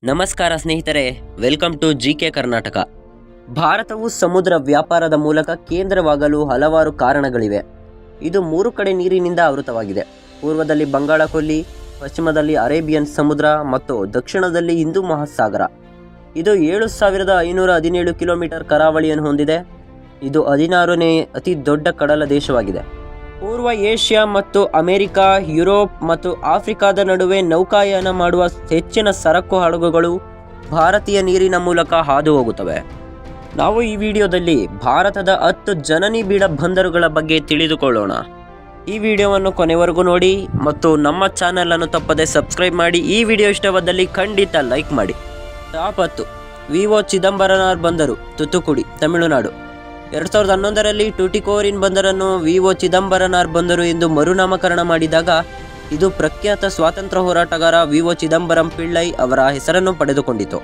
ನಮಸ್ಕಾರ ಸ್ನೇಹಿತರೆ, welcome to GK Karnataka. ಭಾರತವು ಸಮುದ್ರ ವ್ಯಾಪಾರದ ಮೂಲಕ ಕೇಂದ್ರವಾಗಲು ಹಲವಾರು ಕಾರಣಗಳಿವೆ. ಇದು 3 ಕಡೆ ನೀರಿನಿಂದ ಆವೃತವಾಗಿದೆ. ಪೂರ್ವದಲ್ಲಿ ಬಂಗಾಳ ಕೊಲ್ಲಿ, ಪಶ್ಚಿಮದಲ್ಲಿ ಅರೇಬಿಯನ್ ಸಮುದ್ರ ಮತ್ತು ದಕ್ಷಿಣದಲ್ಲಿ ಹಿಂದೂ ಮಹಾಸಾಗರ. ಇದು 7517 ಕಿಲೋಮೀಟರ್ ಕರಾವಳಿಯನ್ನು ಹೊಂದಿದೆ. ಇದು 16ನೇ ಅತಿ ದೊಡ್ಡ ಕಡಲ ದೇಶವಾಗಿದೆ. ಪೂರ್ವ ಏಷ್ಯಾ ಮತ್ತು ಅಮೆರಿಕ, ಯುರೋಪ್ ಮತ್ತು ಆಫ್ರಿಕಾದ ನಡುವೆ ನೌಕಾಯಾನ ಮಾಡುವ ಹೆಚ್ಚಿನ ಸರಕು ಹಡಗುಗಳು ಭಾರತೀಯ ನೀರಿನ ಮೂಲಕ ಹಾದು ಹೋಗುತ್ತವೆ. ನಾವು ಈ ವಿಡಿಯೋದಲ್ಲಿ ಭಾರತದ 10 ಜನನಿ ಬೀಡ ಬಂದರುಗಳ ಬಗ್ಗೆ ತಿಳಿದುಕೊಳ್ಳೋಣ. ಈ ವಿಡಿಯೋವನ್ನು ಕೊನೆವರೆಗೂ ನೋಡಿ ಮತ್ತು ನಮ್ಮ ಚಾನೆಲ್ ಅನ್ನು ತಪ್ಪದೆ ಸಬ್ಸ್ಕ್ರೈಬ್ ಮಾಡಿ. ಈ ವಿಡಿಯೋ ಇಷ್ಟವಾದಲ್ಲಿ ಖಂಡಿತ ಲೈಕ್ ಮಾಡಿ. ಟಾಪ್ 10. ವಿ.ಒ. ಚಿದಂಬರನಾರ್ ಬಂದರು, ತುತ್ತುಕುಡಿ, ತಮಿಳುನಾಡು. 2011ರಲ್ಲಿ ಟುಟಿಕೋರಿನ್ ಬಂದರನ್ನು ವಿ.ಒ. ಚಿದಂಬರನಾರ್ ಬಂದರು ಎಂದು ಮರುನಾಮಕರಣ ಮಾಡಿದಾಗ ಇದು ಪ್ರಖ್ಯಾತ ಸ್ವಾತಂತ್ರ್ಯ ಹೋರಾಟಗಾರ ವಿ.ಒ. ಚಿದಂಬರಂ ಪಿಳ್ಳೈ ಅವರ ಹೆಸರನ್ನು ಪಡೆದುಕೊಂಡಿತು.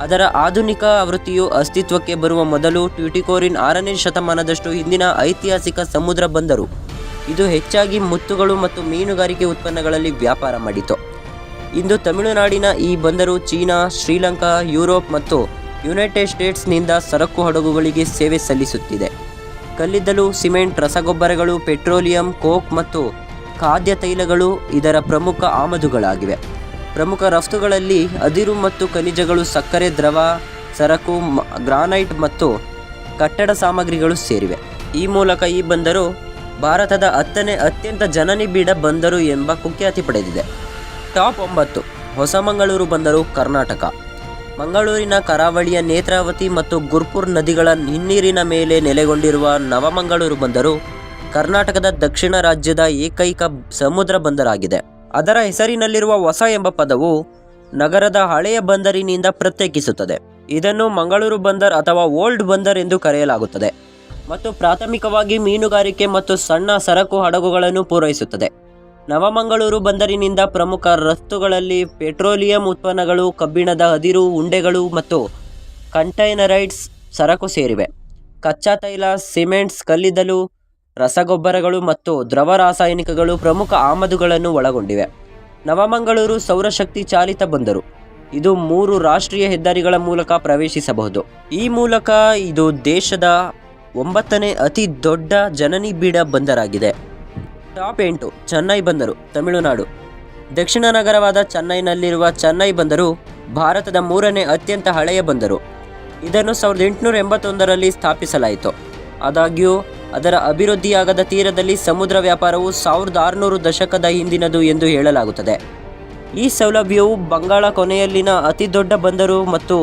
ಅದರ ಆಧುನಿಕ ಆವೃತ್ತಿಯು ಅಸ್ತಿತ್ವಕ್ಕೆ ಬರುವ ಮೊದಲು ಟ್ಯುಟಿಕೋರಿನ್ 6ನೇ ಶತಮಾನದಷ್ಟು ಹಿಂದಿನ ಐತಿಹಾಸಿಕ ಸಮುದ್ರ ಬಂದರು. ಇದು ಹೆಚ್ಚಾಗಿ ಮುತ್ತುಗಳು ಮತ್ತು ಮೀನುಗಾರಿಕೆ ಉತ್ಪನ್ನಗಳಲ್ಲಿ ವ್ಯಾಪಾರ ಮಾಡಿತು. ಇಂದು ತಮಿಳುನಾಡಿನ ಈ ಬಂದರು ಚೀನಾ, ಶ್ರೀಲಂಕಾ, ಯುರೋಪ್ ಮತ್ತು ಯುನೈಟೆಡ್ ಸ್ಟೇಟ್ಸ್ನಿಂದ ಸರಕು ಹಡಗುಗಳಿಗೆ ಸೇವೆ ಸಲ್ಲಿಸುತ್ತಿದೆ. ಕಲ್ಲಿದ್ದಲು, ಸಿಮೆಂಟ್, ರಸಗೊಬ್ಬರಗಳು, ಪೆಟ್ರೋಲಿಯಂ, ಕೋಕ್ ಮತ್ತು ಖಾದ್ಯ ತೈಲಗಳು ಇದರ ಪ್ರಮುಖ ಆಮದುಗಳಾಗಿವೆ. ಪ್ರಮುಖ ರಫ್ತುಗಳಲ್ಲಿ ಅದಿರು ಮತ್ತು ಖನಿಜಗಳು, ಸಕ್ಕರೆ, ದ್ರವ ಸರಕು, ಗ್ರಾನೈಟ್ ಮತ್ತು ಕಟ್ಟಡ ಸಾಮಗ್ರಿಗಳು ಸೇರಿವೆ. ಈ ಮೂಲಕ ಈ ಬಂದರು ಭಾರತದ 10ನೇ ಅತ್ಯಂತ ಜನನಿಬಿಡ ಬಂದರು ಎಂಬ ಕುಖ್ಯಾತಿ ಪಡೆದಿದೆ. ಟಾಪ್ 9. ಹೊಸಮಂಗಳೂರು ಬಂದರು, ಕರ್ನಾಟಕ. ಮಂಗಳೂರಿನ ಕರಾವಳಿಯ ನೇತ್ರಾವತಿ ಮತ್ತು ಗುರ್ಪುರ್ ನದಿಗಳ ಹಿನ್ನೀರಿನ ಮೇಲೆ ನೆಲೆಗೊಂಡಿರುವ ನವಮಂಗಳೂರು ಬಂದರು ಕರ್ನಾಟಕದ ದಕ್ಷಿಣ ರಾಜ್ಯದ ಏಕೈಕ ಸಮುದ್ರ ಬಂದರಾಗಿದೆ. ಅದರ ಹೆಸರಿನಲ್ಲಿರುವ ಹೊಸ ಎಂಬ ಪದವು ನಗರದ ಹಳೆಯ ಬಂದರಿನಿಂದ ಪ್ರತ್ಯೇಕಿಸುತ್ತದೆ. ಇದನ್ನು ಮಂಗಳೂರು ಬಂದರ್ ಅಥವಾ ಓಲ್ಡ್ ಬಂದರ್ ಎಂದು ಕರೆಯಲಾಗುತ್ತದೆ ಮತ್ತು ಪ್ರಾಥಮಿಕವಾಗಿ ಮೀನುಗಾರಿಕೆ ಮತ್ತು ಸಣ್ಣ ಸರಕು ಹಡಗುಗಳನ್ನು ಪೂರೈಸುತ್ತದೆ. ನವಮಂಗಳೂರು ಬಂದರಿನಿಂದ ಪ್ರಮುಖ ರಫ್ತುಗಳಲ್ಲಿ ಪೆಟ್ರೋಲಿಯಂ ಉತ್ಪನ್ನಗಳು, ಕಬ್ಬಿಣದ ಅದಿರು ಉಂಡೆಗಳು ಮತ್ತು ಕಂಟೈನರೈಡ್ಸ್ ಸರಕು ಸೇರಿವೆ. ಕಚ್ಚಾ ತೈಲ, ಸಿಮೆಂಟ್ಸ್, ಕಲ್ಲಿದ್ದಲು, ರಸಗೊಬ್ಬರಗಳು ಮತ್ತು ದ್ರವ ರಾಸಾಯನಿಕಗಳು ಪ್ರಮುಖ ಆಮದುಗಳನ್ನು ಒಳಗೊಂಡಿವೆ. ನವಮಂಗಳೂರು ಸೌರಶಕ್ತಿ ಚಾಲಿತ ಬಂದರು. ಇದು 3 ರಾಷ್ಟ್ರೀಯ ಹೆದ್ದಾರಿಗಳ ಮೂಲಕ ಪ್ರವೇಶಿಸಬಹುದು. ಈ ಮೂಲಕ ಇದು ದೇಶದ 9ನೇ ಅತಿ ದೊಡ್ಡ ಜನನಿಬಿಡ ಬಂದರಾಗಿದೆ. ಟಾಪ್ 8. ಚೆನ್ನೈ ಬಂದರು, ತಮಿಳುನಾಡು. ದಕ್ಷಿಣ ನಗರವಾದ ಚೆನ್ನೈನಲ್ಲಿರುವ ಚೆನ್ನೈ ಬಂದರು ಭಾರತದ 3ನೇ ಅತ್ಯಂತ ಹಳೆಯ ಬಂದರು. ಇದನ್ನು 1881ರಲ್ಲಿ ಸ್ಥಾಪಿಸಲಾಯಿತು. ಆದಾಗ್ಯೂ ಅದರ ಅಭಿವೃದ್ಧಿಯಾಗದ ತೀರದಲ್ಲಿ ಸಮುದ್ರ ವ್ಯಾಪಾರವು 1600 ದಶಕದ ಹಿಂದಿನದು ಎಂದು ಹೇಳಲಾಗುತ್ತದೆ. ಈ ಸೌಲಭ್ಯವು ಬಂಗಾಳ ಕೊನೆಯಲ್ಲಿನ ಅತಿ ದೊಡ್ಡ ಬಂದರು ಮತ್ತು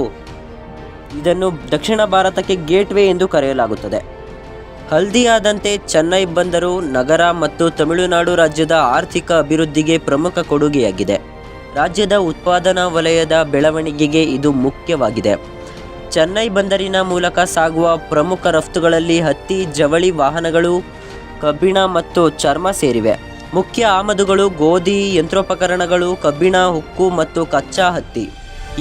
ಇದನ್ನು ದಕ್ಷಿಣ ಭಾರತಕ್ಕೆ ಗೇಟ್ವೇ ಎಂದು ಕರೆಯಲಾಗುತ್ತದೆ. ಹಲ್ದಿಯಾದಂತೆ ಚೆನ್ನೈ ಬಂದರು ನಗರ ಮತ್ತು ತಮಿಳುನಾಡು ರಾಜ್ಯದ ಆರ್ಥಿಕ ಅಭಿವೃದ್ಧಿಗೆ ಪ್ರಮುಖ ಕೊಡುಗೆಯಾಗಿದೆ. ರಾಜ್ಯದ ಉತ್ಪಾದನಾ ವಲಯದ ಬೆಳವಣಿಗೆಗೆ ಇದು ಮುಖ್ಯವಾಗಿದೆ. ಚೆನ್ನೈ ಬಂದರಿನ ಮೂಲಕ ಸಾಗುವ ಪ್ರಮುಖ ರಫ್ತುಗಳಲ್ಲಿ ಹತ್ತಿ, ಜವಳಿ, ವಾಹನಗಳು, ಕಬ್ಬಿಣ ಮತ್ತು ಚರ್ಮ ಸೇರಿವೆ. ಮುಖ್ಯ ಆಮದುಗಳು ಗೋಧಿ, ಯಂತ್ರೋಪಕರಣಗಳು, ಕಬ್ಬಿಣ, ಉಕ್ಕು ಮತ್ತು ಕಚ್ಚಾ ಹತ್ತಿ.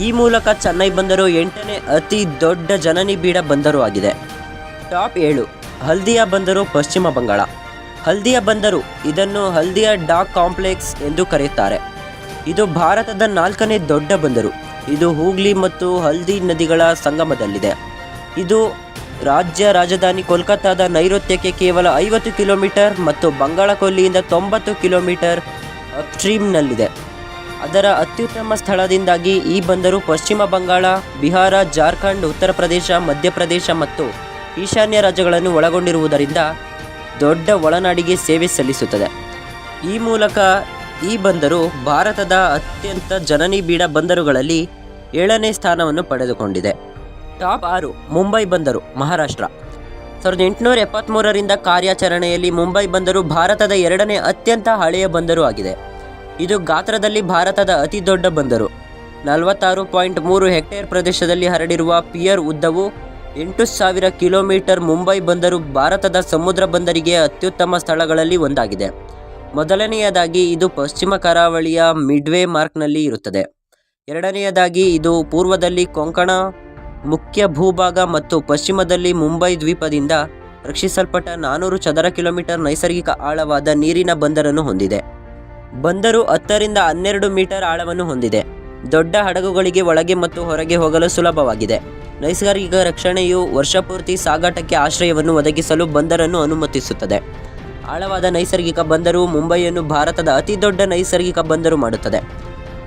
ಈ ಮೂಲಕ ಚೆನ್ನೈ ಬಂದರು 8ನೇ ಅತಿ ದೊಡ್ಡ ಜನನಿಬಿಡ ಬಂದರು ಆಗಿದೆ. ಟಾಪ್ 7. ಹಲ್ದಿಯಾ ಬಂದರು, ಪಶ್ಚಿಮ ಬಂಗಾಳ. ಹಲ್ದಿಯಾ ಬಂದರು ಇದನ್ನು ಹಲ್ದಿಯಾ ಡಾಕ್ ಕಾಂಪ್ಲೆಕ್ಸ್ ಎಂದು ಕರೆಯುತ್ತಾರೆ. ಇದು ಭಾರತದ 4ನೇ ದೊಡ್ಡ ಬಂದರು. ಇದು ಹೂಗ್ಲಿ ಮತ್ತು ಹಲ್ದಿ ನದಿಗಳ ಸಂಗಮದಲ್ಲಿದೆ. ಇದು ರಾಜ್ಯ ರಾಜಧಾನಿ ಕೋಲ್ಕತ್ತಾದ ನೈಋತ್ಯಕ್ಕೆ ಕೇವಲ 50 ಕಿಲೋಮೀಟರ್ ಮತ್ತು ಬಂಗಾಳ ಕೊಲ್ಲಿಯಿಂದ 90 ಕಿಲೋಮೀಟರ್ ಅಪ್ಸ್ಟ್ರೀಮ್ನಲ್ಲಿದೆ. ಅದರ ಅತ್ಯುತ್ತಮ ಸ್ಥಳದಿಂದಾಗಿ ಈ ಬಂದರು ಪಶ್ಚಿಮ ಬಂಗಾಳ, ಬಿಹಾರ, ಜಾರ್ಖಂಡ್, ಉತ್ತರ ಪ್ರದೇಶ, ಮಧ್ಯಪ್ರದೇಶ ಮತ್ತು ಈಶಾನ್ಯ ರಾಜ್ಯಗಳನ್ನು ಒಳಗೊಂಡಿರುವುದರಿಂದ ದೊಡ್ಡ ಒಳನಾಡಿಗೆ ಸೇವೆ ಸಲ್ಲಿಸುತ್ತದೆ. ಈ ಮೂಲಕ ಈ ಬಂದರು ಭಾರತದ ಅತ್ಯಂತ ಜನನಿಬಿಡ ಬಂದರುಗಳಲ್ಲಿ 7ನೇ ಸ್ಥಾನವನ್ನು ಪಡೆದುಕೊಂಡಿದೆ. ಟಾಪ್ 6. ಮುಂಬೈ ಬಂದರು, ಮಹಾರಾಷ್ಟ್ರ. 1873ರಿಂದ ಕಾರ್ಯಾಚರಣೆಯಲ್ಲಿ ಮುಂಬೈ ಬಂದರು ಭಾರತದ 2ನೇ ಅತ್ಯಂತ ಹಳೆಯ ಬಂದರು ಆಗಿದೆ. ಇದು ಗಾತ್ರದಲ್ಲಿ ಭಾರತದ ಅತಿ ದೊಡ್ಡ ಬಂದರು. 46.3 ಹೆಕ್ಟೇರ್ ಪ್ರದೇಶದಲ್ಲಿ ಹರಡಿರುವ ಪಿಯರ್ ಉದ್ದವು 8000 ಕಿಲೋಮೀಟರ್. ಮುಂಬೈ ಬಂದರು ಭಾರತದ ಸಮುದ್ರ ಬಂದರಿಗೆ ಅತ್ಯುತ್ತಮ ಸ್ಥಳಗಳಲ್ಲಿ ಒಂದಾಗಿದೆ. ಮೊದಲನೆಯದಾಗಿ ಇದು ಪಶ್ಚಿಮ ಕರಾವಳಿಯ ಮಿಡ್ವೇ ಮಾರ್ಕ್ನಲ್ಲಿ ಇರುತ್ತದೆ. ಎರಡನೆಯದಾಗಿ ಇದು ಪೂರ್ವದಲ್ಲಿ ಕೊಂಕಣ ಮುಖ್ಯ ಭೂಭಾಗ ಮತ್ತು ಪಶ್ಚಿಮದಲ್ಲಿ ಮುಂಬೈ ದ್ವೀಪದಿಂದ ರಕ್ಷಿಸಲ್ಪಟ್ಟ 400 ಚದರ ಕಿಲೋಮೀಟರ್ ನೈಸರ್ಗಿಕ ಆಳವಾದ ನೀರಿನ ಬಂದರನ್ನು ಹೊಂದಿದೆ. ಬಂದರು 10 ರಿಂದ 12 ಮೀಟರ್ ಆಳವನ್ನು ಹೊಂದಿದೆ. ದೊಡ್ಡ ಹಡಗುಗಳಿಗೆ ಒಳಗೆ ಮತ್ತು ಹೊರಗೆ ಹೋಗಲು ಸುಲಭವಾಗಿದೆ. ನೈಸರ್ಗಿಕ ರಕ್ಷಣೆಯು ವರ್ಷಪೂರ್ತಿ ಸಾಗಾಟಕ್ಕೆ ಆಶ್ರಯವನ್ನು ಒದಗಿಸಲು ಬಂದರನ್ನು ಅನುಮತಿಸುತ್ತದೆ. ಆಳವಾದ ನೈಸರ್ಗಿಕ ಬಂದರು ಮುಂಬೈಯನ್ನು ಭಾರತದ ಅತಿ ದೊಡ್ಡ ನೈಸರ್ಗಿಕ ಬಂದರು ಮಾಡುತ್ತದೆ.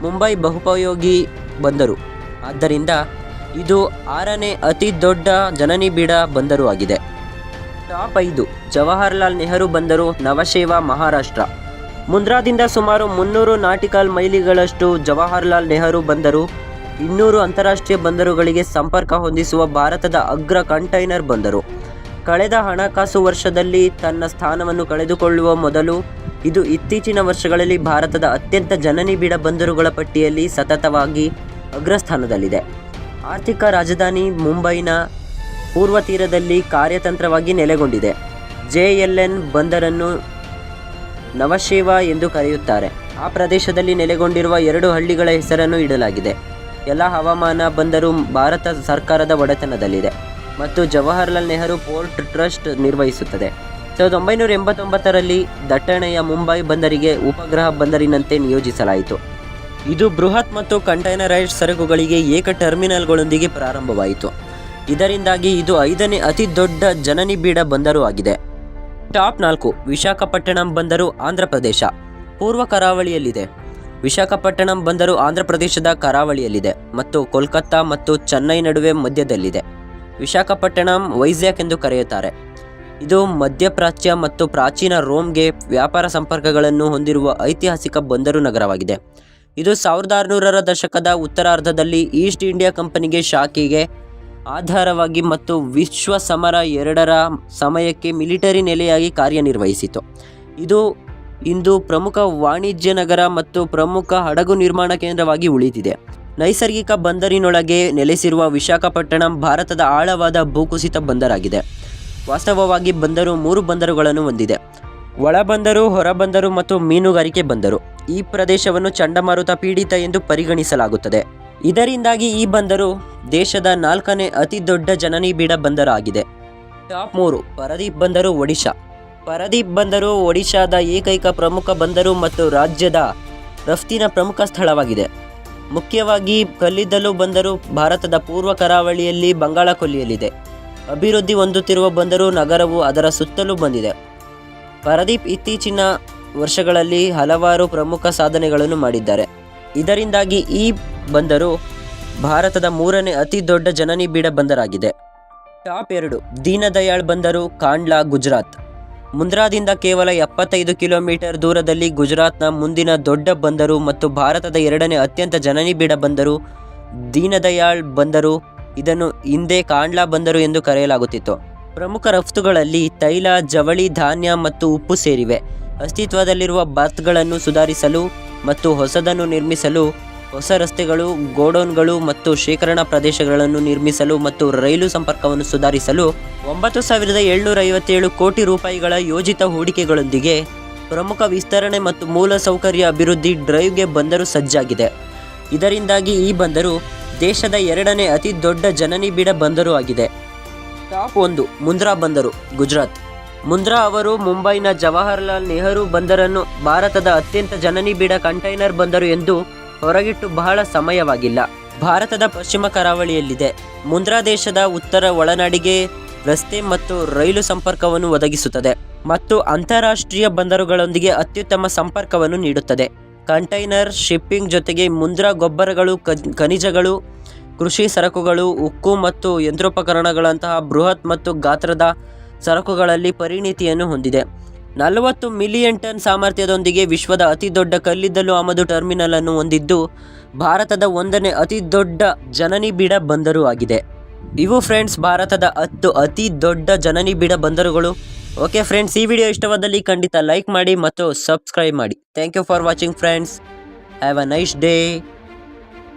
ಮುಂಬೈ ಬಹುಪಯೋಗಿ ಬಂದರು, ಆದ್ದರಿಂದ ಇದು 6ನೇ ಅತಿ ದೊಡ್ಡ ಜನನಿಬಿಡ ಬಂದರು ಆಗಿದೆ. ಟಾಪ್ 5 ಜವಾಹರ್ಲಾಲ್ ನೆಹರು ಬಂದರು, ನವಶೇವಾ, ಮಹಾರಾಷ್ಟ್ರ. ಮುಂದ್ರಾದಿಂದ ಸುಮಾರು 300 ನಾಟಿಕಲ್ ಮೈಲಿಗಳಷ್ಟು ಜವಾಹರ್ಲಾಲ್ ನೆಹರು ಬಂದರು 200 ಅಂತಾರಾಷ್ಟ್ರೀಯ ಬಂದರುಗಳಿಗೆ ಸಂಪರ್ಕ ಹೊಂದಿಸುವ ಭಾರತದ ಅಗ್ರ ಕಂಟೈನರ್ ಬಂದರು. ಕಳೆದ ಹಣಕಾಸು ವರ್ಷದಲ್ಲಿ ತನ್ನ ಸ್ಥಾನವನ್ನು ಕಳೆದುಕೊಳ್ಳುವ ಮೊದಲು ಇದು ಇತ್ತೀಚಿನ ವರ್ಷಗಳಲ್ಲಿ ಭಾರತದ ಅತ್ಯಂತ ಜನನಿಬಿಡ ಬಂದರುಗಳ ಪಟ್ಟಿಯಲ್ಲಿ ಸತತವಾಗಿ ಅಗ್ರಸ್ಥಾನದಲ್ಲಿದೆ. ಆರ್ಥಿಕ ರಾಜಧಾನಿ ಮುಂಬೈನ ಪೂರ್ವ ತೀರದಲ್ಲಿ ಕಾರ್ಯತಂತ್ರವಾಗಿ ನೆಲೆಗೊಂಡಿದೆ. JLN ಬಂದರನ್ನು ನವಶೇವಾ ಎಂದು ಕರೆಯುತ್ತಾರೆ. ಆ ಪ್ರದೇಶದಲ್ಲಿ ನೆಲೆಗೊಂಡಿರುವ 2 ಹಳ್ಳಿಗಳ ಹೆಸರನ್ನು ಇಡಲಾಗಿದೆ. ಎಲ್ಲ ಹವಾಮಾನ ಬಂದರು ಭಾರತ ಸರ್ಕಾರದ ಒಡೆತನದಲ್ಲಿದೆ ಮತ್ತು ಜವಾಹರ್ಲಾಲ್ ನೆಹರು ಪೋರ್ಟ್ ಟ್ರಸ್ಟ್ ನಿರ್ವಹಿಸುತ್ತದೆ. 1989ರಲ್ಲಿ ದಟ್ಟಣೆಯ ಮುಂಬೈ ಬಂದರಿಗೆ ಉಪಗ್ರಹ ಬಂದರಿನಂತೆ ನಿಯೋಜಿಸಲಾಯಿತು. ಇದು ಬೃಹತ್ ಮತ್ತು ಕಂಟೈನರೈಸ್ಡ್ ಸರಕುಗಳಿಗೆ ಏಕ ಟರ್ಮಿನಲ್ಗಳೊಂದಿಗೆ ಪ್ರಾರಂಭವಾಯಿತು. ಇದರಿಂದಾಗಿ ಇದು 5ನೇ ಅತಿ ದೊಡ್ಡ ಜನನಿಬಿಡ ಬಂದರು ಆಗಿದೆ. ಟಾಪ್ 4 ವಿಶಾಖಪಟ್ಟಣಂ ಬಂದರು, ಆಂಧ್ರಪ್ರದೇಶ. ಪೂರ್ವ ಕರಾವಳಿಯಲ್ಲಿದೆ. ವಿಶಾಖಪಟ್ಟಣಂ ಬಂದರು ಆಂಧ್ರಪ್ರದೇಶದ ಕರಾವಳಿಯಲ್ಲಿದೆ ಮತ್ತು ಕೋಲ್ಕತ್ತಾ ಮತ್ತು ಚೆನ್ನೈ ನಡುವೆ ಮಧ್ಯದಲ್ಲಿದೆ. ವಿಶಾಖಪಟ್ಟಣಂ ವೈಜಾಗ್ ಎಂದು ಕರೆಯುತ್ತಾರೆ. ಇದು ಮಧ್ಯಪ್ರಾಚ್ಯ ಮತ್ತು ಪ್ರಾಚೀನ ರೋಮ್ಗೆ ವ್ಯಾಪಾರ ಸಂಪರ್ಕಗಳನ್ನು ಹೊಂದಿರುವ ಐತಿಹಾಸಿಕ ಬಂದರು ನಗರವಾಗಿದೆ. ಇದು 1600ರ ದಶಕದ ಉತ್ತರಾರ್ಧದಲ್ಲಿ ಈಸ್ಟ್ ಇಂಡಿಯಾ ಕಂಪನಿಗೆ ಶಾಖೆಗೆ ಆಧಾರವಾಗಿ ಮತ್ತು ವಿಶ್ವ ಸಮರ 2ರ ಸಮಯಕ್ಕೆ ಮಿಲಿಟರಿ ನೆಲೆಯಾಗಿ ಕಾರ್ಯನಿರ್ವಹಿಸಿತು. ಇದು ಇಂದು ಪ್ರಮುಖ ವಾಣಿಜ್ಯ ನಗರ ಮತ್ತು ಪ್ರಮುಖ ಹಡಗು ನಿರ್ಮಾಣ ಕೇಂದ್ರವಾಗಿ ಉಳಿದಿದೆ. ನೈಸರ್ಗಿಕ ಬಂದರಿನೊಳಗೆ ನೆಲೆಸಿರುವ ವಿಶಾಖಪಟ್ಟಣಂ ಭಾರತದ ಆಳವಾದ ಭೂಕುಸಿತ ಬಂದರಾಗಿದೆ. ವಾಸ್ತವವಾಗಿ ಬಂದರು 3 ಬಂದರುಗಳನ್ನು ಹೊಂದಿದೆ: ಒಳಬಂದರು, ಹೊರಬಂದರು ಮತ್ತು ಮೀನುಗಾರಿಕೆ ಬಂದರು. ಈ ಪ್ರದೇಶವನ್ನು ಚಂಡಮಾರುತ ಪೀಡಿತ ಎಂದು ಪರಿಗಣಿಸಲಾಗುತ್ತದೆ. ಇದರಿಂದಾಗಿ ಈ ಬಂದರು ದೇಶದ 4ನೇ ಅತಿ ದೊಡ್ಡ ಜನನಿಬಿಡ ಬಂದರು ಆಗಿದೆ. ಟಾಪ್ 3 ಪರದೀಪ್ ಬಂದರು, ಒಡಿಶಾ. ಪರದೀಪ್ ಬಂದರು ಒಡಿಶಾದ ಏಕೈಕ ಪ್ರಮುಖ ಬಂದರು ಮತ್ತು ರಾಜ್ಯದ ರಫ್ತಿನ ಪ್ರಮುಖ ಸ್ಥಳವಾಗಿದೆ. ಮುಖ್ಯವಾಗಿ ಕಲ್ಲಿದ್ದಲು ಬಂದರು ಭಾರತದ ಪೂರ್ವ ಕರಾವಳಿಯಲ್ಲಿ ಬಂಗಾಳ ಕೊಲ್ಲಿಯಲ್ಲಿದೆ. ಅಭಿವೃದ್ಧಿ ಹೊಂದುತ್ತಿರುವ ಬಂದರು ನಗರವು ಅದರ ಸುತ್ತಲೂ ಬಂದಿದೆ. ಪರದೀಪ್ ಇತ್ತೀಚಿನ ವರ್ಷಗಳಲ್ಲಿ ಹಲವಾರು ಪ್ರಮುಖ ಸಾಧನೆಗಳನ್ನು ಮಾಡಿದ್ದಾರೆ. ಇದರಿಂದಾಗಿ ಈ ಬಂದರು ಭಾರತದ 3ನೇ ಅತಿ ದೊಡ್ಡ ಜನನಿಬಿಡ ಬಂದರಾಗಿದೆ. ಟಾಪ್ 2 ದೀನದಯಾಳ್ ಬಂದರು, ಕಾಂಡ್ಲಾ, ಗುಜರಾತ್. ಮುಂದ್ರಾದಿಂದ ಕೇವಲ 75 ಕಿಲೋಮೀಟರ್ ದೂರದಲ್ಲಿ ಗುಜರಾತ್ನ ಮುಂದಿನ ದೊಡ್ಡ ಬಂದರು ಮತ್ತು ಭಾರತದ 2ನೇ ಅತ್ಯಂತ ಜನನಿಬಿಡ ಬಂದರು ದೀನದಯಾಳ್ ಬಂದರು. ಇದನ್ನು ಹಿಂದೆ ಕಾಂಡ್ಲಾ ಬಂದರು ಎಂದು ಕರೆಯಲಾಗುತ್ತಿತ್ತು. ಪ್ರಮುಖ ರಫ್ತುಗಳಲ್ಲಿ ತೈಲ, ಜವಳಿ, ಧಾನ್ಯ ಮತ್ತು ಉಪ್ಪು ಸೇರಿವೆ. ಅಸ್ತಿತ್ವದಲ್ಲಿರುವ ಬರ್ತ್ಗಳನ್ನು ಸುಧಾರಿಸಲು ಮತ್ತು ಹೊಸದನ್ನು ನಿರ್ಮಿಸಲು, ಹೊಸ ರಸ್ತೆಗಳು, ಗೋಡೌನ್ಗಳು ಮತ್ತು ಶೇಖರಣಾ ಪ್ರದೇಶಗಳನ್ನು ನಿರ್ಮಿಸಲು ಮತ್ತು ರೈಲು ಸಂಪರ್ಕವನ್ನು ಸುಧಾರಿಸಲು 9,757 ಕೋಟಿ ರೂಪಾಯಿಗಳ ಯೋಜಿತ ಹೂಡಿಕೆಗಳೊಂದಿಗೆ ಪ್ರಮುಖ ವಿಸ್ತರಣೆ ಮತ್ತು ಮೂಲಸೌಕರ್ಯ ಅಭಿವೃದ್ಧಿ ಡ್ರೈವ್ಗೆ ಬಂದರು ಸಜ್ಜಾಗಿದೆ. ಇದರಿಂದಾಗಿ ಈ ಬಂದರು ದೇಶದ 2ನೇ ಅತಿ ದೊಡ್ಡ ಜನನಿಬಿಡ ಬಂದರು ಆಗಿದೆ. ಟಾಪ್ 1 ಮುಂದ್ರಾ ಬಂದರು, ಗುಜರಾತ್. ಮುಂದ್ರಾ ಅವರು ಮುಂಬೈನ ಜವಾಹರ್ಲಾಲ್ ನೆಹರು ಬಂದರನ್ನು ಭಾರತದ ಅತ್ಯಂತ ಜನನಿಬಿಡ ಕಂಟೈನರ್ ಬಂದರು ಎಂದು ಹೊರಗಿಟ್ಟು ಬಹಳ ಸಮಯವಾಗಿಲ್ಲ. ಭಾರತದ ಪಶ್ಚಿಮ ಕರಾವಳಿಯಲ್ಲಿದೆ. ಮುಂದ್ರಾ ದೇಶದ ಉತ್ತರ ಒಳನಾಡಿಗೆ ರಸ್ತೆ ಮತ್ತು ರೈಲು ಸಂಪರ್ಕವನ್ನು ಒದಗಿಸುತ್ತದೆ ಮತ್ತು ಅಂತಾರಾಷ್ಟ್ರೀಯ ಬಂದರುಗಳೊಂದಿಗೆ ಅತ್ಯುತ್ತಮ ಸಂಪರ್ಕವನ್ನು ನೀಡುತ್ತದೆ. ಕಂಟೈನರ್ ಶಿಪ್ಪಿಂಗ್ ಜೊತೆಗೆ ಮುಂದ್ರಾ ಗೊಬ್ಬರಗಳು, ಖನಿಜಗಳು, ಕೃಷಿ ಸರಕುಗಳು, ಉಕ್ಕು ಮತ್ತು ಯಂತ್ರೋಪಕರಣಗಳಂತಹ ಬೃಹತ್ ಮತ್ತು ಗಾತ್ರದ ಸರಕುಗಳಲ್ಲಿ ಪರಿಣಿತಿಯನ್ನು ಹೊಂದಿದೆ. 40 ಮಿಲಿಯನ್ ಟನ್ ಸಾಮರ್ಥ್ಯದೊಂದಿಗೆ ವಿಶ್ವದ ಅತಿ ದೊಡ್ಡ ಕಲ್ಲಿದ್ದಲು ಆಮದು ಟರ್ಮಿನಲ್ ಅನ್ನು ಹೊಂದಿದ್ದು ಭಾರತದ 1ನೇ ಅತಿ ದೊಡ್ಡ ಜನನಿಬಿಡ ಬಂದರು ಆಗಿದೆ. ಇವು ಫ್ರೆಂಡ್ಸ್ ಭಾರತದ 10 ಅತಿ ದೊಡ್ಡ ಜನನಿಬಿಡ ಬಂದರುಗಳು. ಓಕೆ ಫ್ರೆಂಡ್ಸ್, ಈ ವಿಡಿಯೋ ಇಷ್ಟವಾದಲ್ಲಿ ಖಂಡಿತ ಲೈಕ್ ಮಾಡಿ ಮತ್ತು ಸಬ್ಸ್ಕ್ರೈಬ್ ಮಾಡಿ. Thank you for watching friends. Have a nice day.